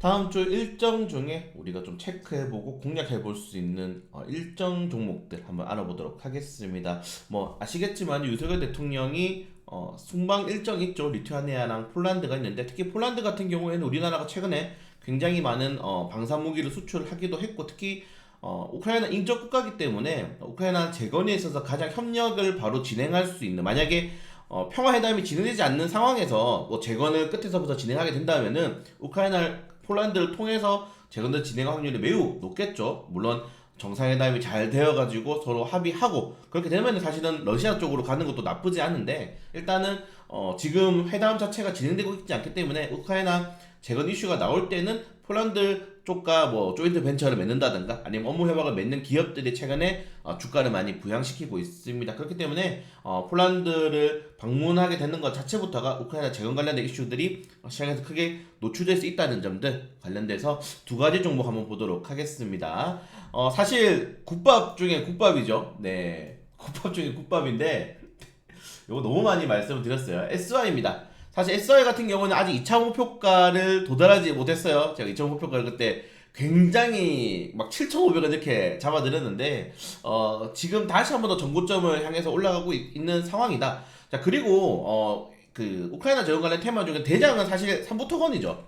다음 주 일정 중에 우리가 좀 체크해보고 공략해볼 수 있는 일정 종목들 한번 알아보도록 하겠습니다. 뭐 아시겠지만 윤석열 대통령이 순방 일정 있죠. 리투아니아랑 폴란드가 있는데 특히 폴란드 같은 경우에는 우리나라가 최근에 굉장히 많은 방산 무기를 수출하기도 했고 특히 우크라이나 인접 국가이기 때문에 우크라이나 재건에 있어서 가장 협력을 바로 진행할 수 있는 만약에 평화회담이 진행되지 않는 상황에서 뭐 재건을 끝에서부터 진행하게 된다면은 우크라이나 폴란드를 통해서 재건을 진행할 확률이 매우 높겠죠. 물론 정상회담이 잘 되어가지고 서로 합의하고 그렇게 되면 사실은 러시아 쪽으로 가는 것도 나쁘지 않은데 일단은 지금 회담 자체가 진행되고 있지 않기 때문에 우크라이나 재건 이슈가 나올 때는 폴란드 쪽과 뭐 조인트 벤처를 맺는다든가 아니면 업무 협약을 맺는 기업들이 최근에 주가를 많이 부양시키고 있습니다. 그렇기 때문에 폴란드를 방문하게 되는 것 자체부터가 우크라이나 재건 관련된 이슈들이 시장에서 크게 노출될 수 있다는 점들 관련돼서 두 가지 종목 한번 보도록 하겠습니다. 사실 국밥 중에 국밥이죠. 네, 국밥 중에 국밥인데 이거 너무 많이 말씀을 드렸어요. SY입니다. 사실 SY 같은 경우는 아직 2차 목표가를 도달하지 못했어요. 제가 2차 목표가를 그때 굉장히 막 7,500원 이렇게 잡아드렸는데 지금 다시 한 번 더 전고점을 향해서 올라가고 있는 상황이다. 자 그리고 그 우크라이나 재건 관련 테마 중에 대장은 사실 삼부토건이죠.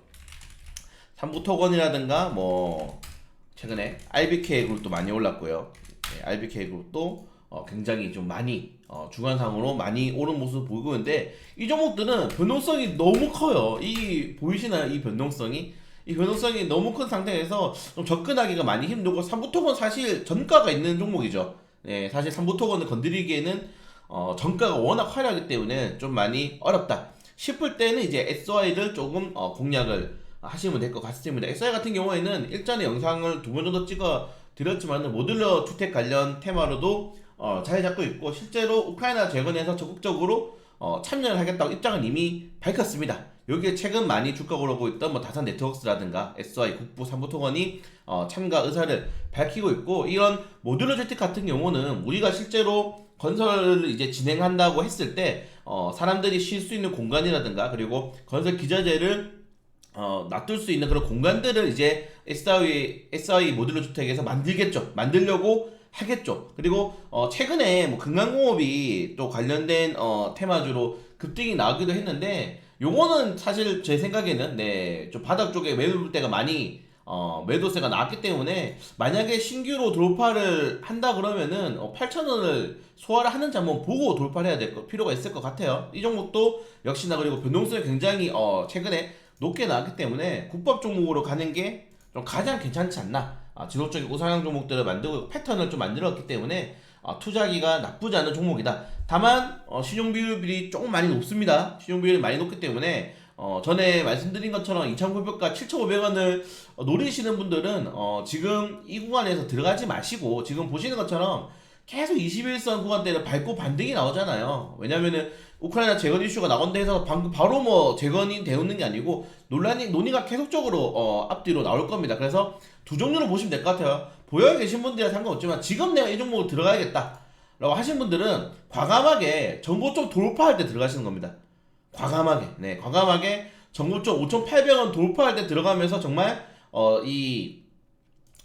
삼부토건이라든가 뭐 최근에 RBK 그룹도 많이 올랐고요. 네, RBK 그룹도 굉장히 좀 많이 주간상으로 많이 오른 모습을 보이고 있는데 이 종목들은 변동성이 너무 커요. 이 보이시나요? 이 변동성이 너무 큰 상태에서 좀 접근하기가 많이 힘들고 삼부토건 사실 전가가 있는 종목이죠. 네, 사실 삼부토건을 건드리기에는 전가가 워낙 화려하기 때문에 좀 많이 어렵다 싶을 때는 이제 SY를 조금 공략을 하시면 될 것 같습니다. SY 같은 경우에는 일전에 영상을 두 번 정도 찍어 드렸지만 모듈러 주택 관련 테마로도 자리 잡고 있고 실제로 우크라이나 재건에서 적극적으로 참여를 하겠다고 입장을 이미 밝혔습니다. 여기에 최근 많이 주가 오르고 있던 뭐 다산 네트워크스라든가 SY 국부 삼부토건이 참가 의사를 밝히고 있고 이런 모듈러 주택 같은 경우는 우리가 실제로 건설을 이제 진행한다고 했을 때 사람들이 쉴 수 있는 공간이라든가 그리고 건설 기자재를 놔둘 수 있는 그런 공간들을 이제 SI 모듈러 주택에서 만들려고 하겠죠. 그리고 최근에 뭐 금강공업이 또 관련된 테마주로 급등이 나오기도 했는데 요거는 사실 제 생각에는 좀 바닥 쪽에 매물대가 많이 매도세가 나왔기 때문에 만약에 신규로 돌파를 한다 그러면은 8,000원을 소화를 하는지 한번 보고 돌파를 해야 될 필요가 있을 것 같아요. 이 종목도 역시나 그리고 변동성이 굉장히 최근에 높게 나왔기 때문에 국밥 종목으로 가는 게 좀 가장 괜찮지 않나. 지속적인 우상향 종목들을 만들고 패턴을 좀 만들었기 때문에 투자하기가 나쁘지 않은 종목이다. 다만 신용 비율이 조금 많이 높습니다. 신용 비율이 많이 높기 때문에 전에 말씀드린 것처럼 2,900과 7,500원을 노리시는 분들은 지금 이 구간에서 들어가지 마시고 지금 보시는 것처럼 계속 21선 구간대를 밟고 반등이 나오잖아요. 왜냐면은 우크라이나 재건 이슈가 나온다 해서 방금 바로 뭐 재건이 되는 게 아니고 논의가 계속적으로 앞뒤로 나올 겁니다. 그래서 두 종류로 보시면 될 것 같아요. 보유하고 계신 분들이랑 상관없지만 지금 내가 이 종목을 들어가야겠다 라고 하신 분들은 과감하게 정고점 돌파할 때 들어가시는 겁니다. 과감하게 정고점 5,800원 돌파할 때 들어가면서 정말 이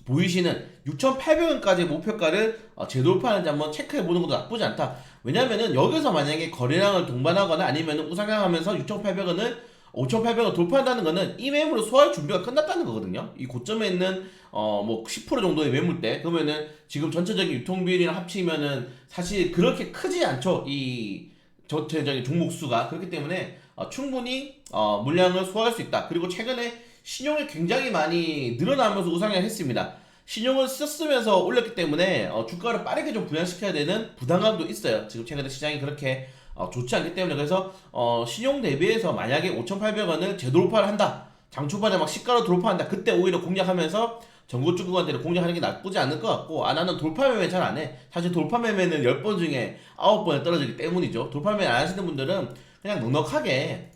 보이시는 6,800원까지의 목표가를 재돌파하는지 한번 체크해보는 것도 나쁘지 않다. 왜냐면은 여기서 만약에 거래량을 동반하거나 아니면 우상향하면서 6,800원을 5,800원 돌파한다는 거는 이 매물을 소화할 준비가 끝났다는 거거든요. 이 고점에 있는 뭐 10% 정도의 매물대 그러면은 지금 전체적인 유통비율이랑 합치면은 사실 그렇게 크지 않죠. 이 전체적인 종목 수가 그렇기 때문에 충분히 물량을 소화할 수 있다. 그리고 최근에 신용이 굉장히 많이 늘어나면서 우상향을 했습니다. 신용을 썼으면서 올렸기 때문에 주가를 빠르게 좀 부양시켜야 되는 부담감도 있어요. 지금 최근에 시장이 그렇게 좋지 않기 때문에 그래서 신용 대비해서 만약에 5,800원을 재돌파를 한다. 장 초반에 막 시가로 돌파한다. 그때 오히려 공략하면서 전고점 구간대를 공략하는 게 나쁘지 않을 것 같고 나는 돌파 매매 잘 안 해. 사실 돌파 매매는 10번 중에 9번에 떨어지기 때문이죠. 돌파 매매 안 하시는 분들은 그냥 넉넉하게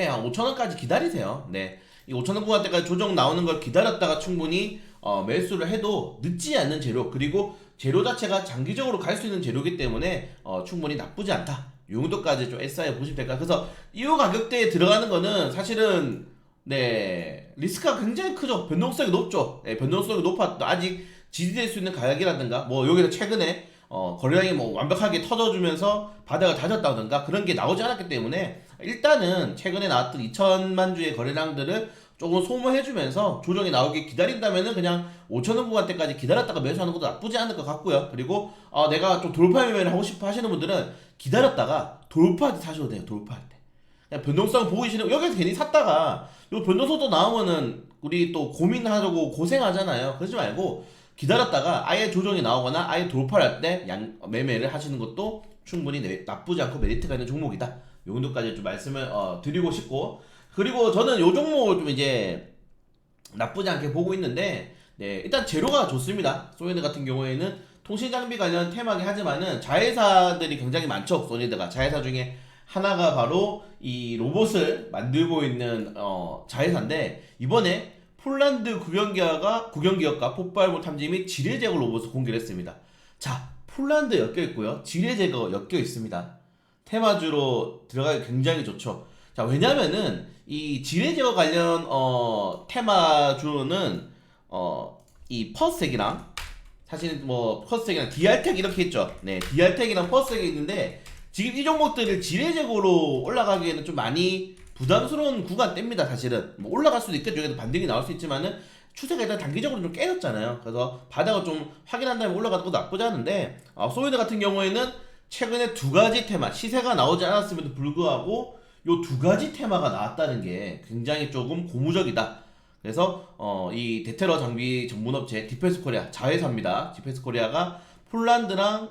한 5,000원까지 기다리세요. 네. 이 5,000원 구간대까지 조정 나오는 걸 기다렸다가 충분히 매수를 해도 늦지 않는 재료 그리고 재료 자체가 장기적으로 갈 수 있는 재료이기 때문에 충분히 나쁘지 않다. 이 정도까지 좀 SI 보시면 될까. 그래서 이 가격대에 들어가는 거는 사실은 네, 리스크가 굉장히 크죠. 변동성이 높죠. 네, 변동성이 높아도 아직 지지될 수 있는 가격이라든가, 뭐 여기서 최근에 거래량이 뭐 완벽하게 터져주면서 바닥을 다졌다든가 그런 게 나오지 않았기 때문에 일단은 최근에 나왔던 2천만 주의 거래량들을 조금 소모해주면서 조정이 나오기 기다린다면은 그냥 5천원 구간대까지 기다렸다가 매수하는 것도 나쁘지 않을 것 같고요. 그리고 내가 좀 돌파 매매를 하고 싶어 하시는 분들은 기다렸다가 돌파할 때 사셔도 돼요. 돌파할 때. 그냥 변동성 보기 싫으면 여기서 괜히 샀다가 요 변동성 또 나오면은 우리 또 고민하려고 고생하잖아요. 그러지 말고 기다렸다가 아예 조정이 나오거나 아예 돌파를 할 때 매매를 하시는 것도 충분히 나쁘지 않고 메리트가 있는 종목이다. 요 정도까지 좀 말씀을 드리고 싶고, 그리고 저는 요 종목을 좀 이제 나쁘지 않게 보고 있는데, 네, 일단 재료가 좋습니다. 소니드 같은 경우에는 통신 장비 관련 테마긴 하지만은 자회사들이 굉장히 많죠. 소니드가 자회사 중에 하나가 바로 이 로봇을 만들고 있는 자회사인데, 이번에 폴란드 국영기업과 폭발물 탐지 및 지뢰 제거 로봇을 공개를 했습니다. 자, 폴란드 엮여 있고요, 지뢰 제거 엮여 있습니다. 테마주로 들어가기 굉장히 좋죠. 자, 왜냐면은 이 지뢰 제거 관련 테마주는 이 퍼스텍이랑, 사실 뭐 퍼스텍이랑 DR텍 이렇게 있죠. 네, DR텍이랑 퍼스텍이 있는데 지금 이 종목들을 지뢰 제거로 올라가기에는 좀 많이 부담스러운 구간대입니다. 사실은 뭐 올라갈 수도 있겠죠. 여기서 반등이 나올 수 있지만은 추세가 일단 단기적으로 좀 깨졌잖아요. 그래서 바닥을 좀 확인한 다음에 올라가는 것도 나쁘지 않은데, 소이드 같은 경우에는 최근에 두 가지 테마, 시세가 나오지 않았음에도 불구하고 요 두 가지 테마가 나왔다는 게 굉장히 조금 고무적이다. 그래서 이 대테러 장비 전문업체 디펜스 코리아 자회사입니다. 디펜스 코리아가 폴란드랑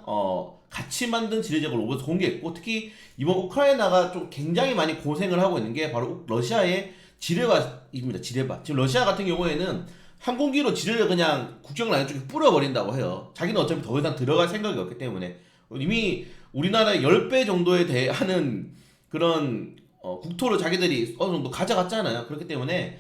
같이 만든 지뢰 제거 로봇을 공개했고, 특히 이번 우크라이나가 좀 굉장히 많이 고생을 하고 있는 게 바로 러시아의 지뢰밭입니다. 지뢰밭. 지금 러시아 같은 경우에는 항공기로 지뢰를 그냥 국경 라인 쪽에 뿌려버린다고 해요. 자기는 어차피 더 이상 들어갈 생각이 없기 때문에. 이미 우리나라의 10배 정도에 대하는 그런 국토를 자기들이 어느 정도 가져갔잖아요. 그렇기 때문에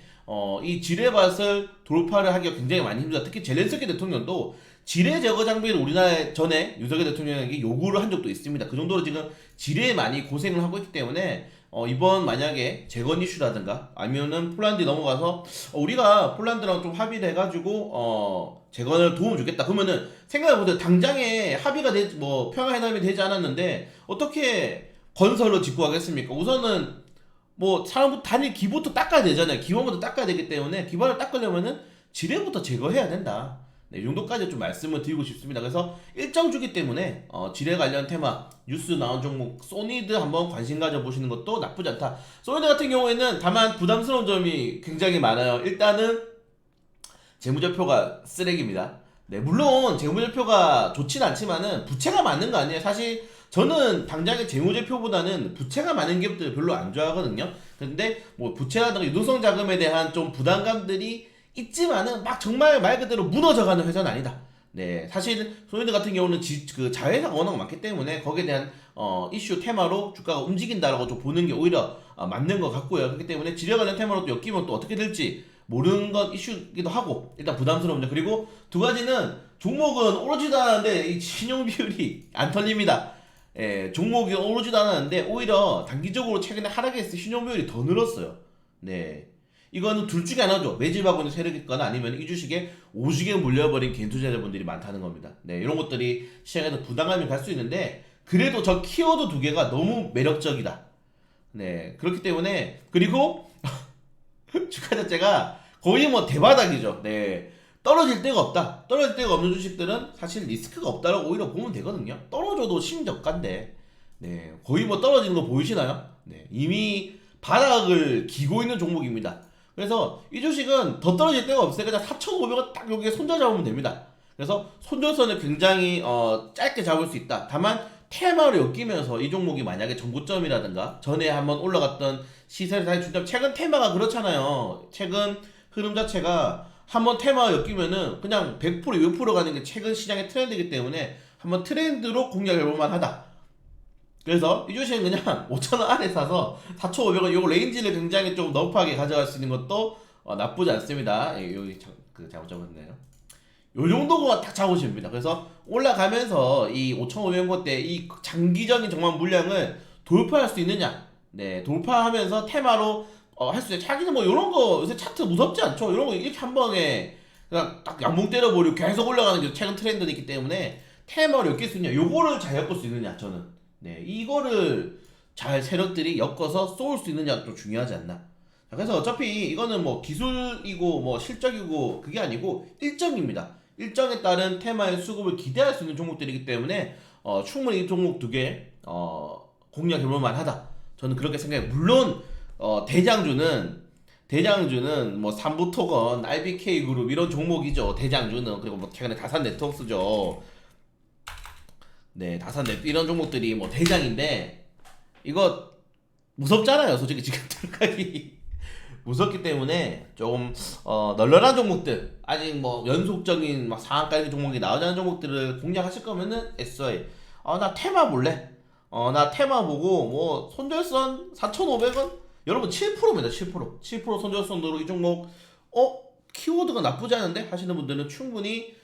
이 지뢰밭을 돌파를 하기가 굉장히 많이 힘들다. 특히 젤렌스키 대통령도 지뢰 제거 장비를 우리나라에 전에 유석열 대통령에게 요구를 한 적도 있습니다. 그 정도로 지금 지뢰에 많이 고생을 하고 있기 때문에 이번 만약에 재건 이슈라든가 아니면은 폴란드에 넘어가서 우리가 폴란드랑 좀 합의를 해가지고 재건을 도움 주겠다. 그러면은 생각해보세요. 당장에 합의가 되지, 뭐 평화회담이 되지 않았는데 어떻게 건설로 짓고 가겠습니까? 우선은 뭐 사람부터 단일 기부터 닦아야 되잖아요. 기본부터 닦아야 되기 때문에 기반을 닦으려면은 지뢰부터 제거해야 된다. 네, 이 정도까지 좀 말씀을 드리고 싶습니다. 그래서 일정 주기 때문에 지뢰 관련 테마 뉴스 나온 종목 소니드 한번 관심 가져보시는 것도 나쁘지 않다. 소니드 같은 경우에는 다만 부담스러운 점이 굉장히 많아요. 일단은 재무제표가 쓰레기입니다. 네, 물론 재무제표가 좋진 않지만은 부채가 많은 거 아니에요. 사실 저는 당장의 재무제표보다는 부채가 많은 기업들을 별로 안 좋아하거든요. 근데 뭐 부채라든가 유동성 자금에 대한 좀 부담감들이 있지만은 막 정말 말 그대로 무너져가는 회사는 아니다. 네, 사실 소니드 같은 경우는 그 자회사가 워낙 많기 때문에 거기에 대한 이슈 테마로 주가가 움직인다라고 좀 보는 게 오히려 맞는 것 같고요. 그렇기 때문에 지뢰 관련 테마로 또 엮이면 또 어떻게 될지 모르는 것 이슈기도 하고 일단 부담스러운데, 그리고 두 가지는 종목은 오르지도 않았는데 이 신용 비율이 안 털립니다. 예, 종목이 오르지도 않았는데 오히려 단기적으로 최근에 하락했을 때 신용 비율이 더 늘었어요. 네. 이거는 둘 중에 하나죠. 매집하고 있는 세력이 있거나 아니면 이 주식에 오지게 물려버린 개인 투자자분들이 많다는 겁니다. 네, 이런 것들이 시장에서 부담감이 갈 수 있는데 그래도 저 키워드 두 개가 너무 매력적이다. 네, 그렇기 때문에, 그리고 주가 자체가 거의 뭐 대바닥이죠. 네, 떨어질 데가 없다. 떨어질 데가 없는 주식들은 사실 리스크가 없다라고 오히려 보면 되거든요. 떨어져도 심저가인데, 네, 거의 뭐 떨어지는 거 보이시나요? 네, 이미 바닥을 기고 있는 종목입니다. 그래서 이 주식은 더 떨어질 데가 없어요. 그냥 4,500원 딱 여기에 손절 잡으면 됩니다. 그래서 손절선을 굉장히 짧게 잡을 수 있다. 다만 테마로 엮이면서 이 종목이 만약에 전고점이라든가 전에 한번 올라갔던 시세를 다시 준다면, 최근 테마가 그렇잖아요. 최근 흐름 자체가 한번 테마가 엮이면은 그냥 100% 200% 가는 게 최근 시장의 트렌드이기 때문에 한번 트렌드로 공략해볼 만하다. 그래서 이 주식은 그냥 5,000원 안에 사서 4,500원 요 레인지를 굉장히 좀 넉하게 가져갈 수 있는 것도 나쁘지 않습니다. 여기 잘못 적었네요. 요 정도가 딱 잡으시면 됩니다. 그래서 올라가면서 이 5,500원대 이 장기적인 정말 물량을 돌파할 수 있느냐, 네, 돌파하면서 테마로 할 수 있어요. 자기는 뭐 이런 거 요새 차트 무섭지 않죠? 이런 거 이렇게 한 번에 그냥 딱 양봉 때려버리고 계속 올라가는 게 최근 트렌드이기 때문에 테마를 엮일 수 있냐, 요거를 잘 엮을 수 있느냐, 저는. 네, 이거를 잘 세력들이 엮어서 쏠 수 있느냐가 좀 중요하지 않나. 자, 그래서 어차피 이거는 뭐 기술이고 뭐 실적이고 그게 아니고 일정입니다. 일정에 따른 테마의 수급을 기대할 수 있는 종목들이기 때문에 충분히 이 종목 두 개 공략해볼 만하다. 저는 그렇게 생각해요. 물론 대장주는 뭐 삼부토건, RBK 그룹 이런 종목이죠. 대장주는. 그리고 뭐 최근에 다산 네트워크죠. 네, 다산 네트 이런 종목들이 뭐 대장인데 이거 무섭잖아요. 솔직히 지금 들어가기 무섭기 때문에 좀 널널한 종목들, 아직 뭐 연속적인 막 상한가 종목이 나오지 않은 종목들을 공략하실 거면은 SOA. 나 테마 볼래. 나 테마 보고 뭐 손절선 4,500원. 여러분 7%입니다. 7% 손절선으로 이 종목 키워드가 나쁘지 않은데 하시는 분들은 충분히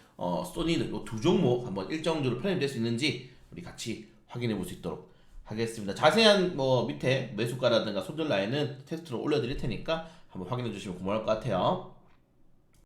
소니드 요두 종목 한번 일정적으로 편입될 수 있는지 우리 같이 확인해 볼 수 있도록 하겠습니다. 자세한 뭐 밑에 매수가라든가 손절 라인은 테스트로 올려드릴 테니까 한번 확인해 주시면 고마울 것 같아요.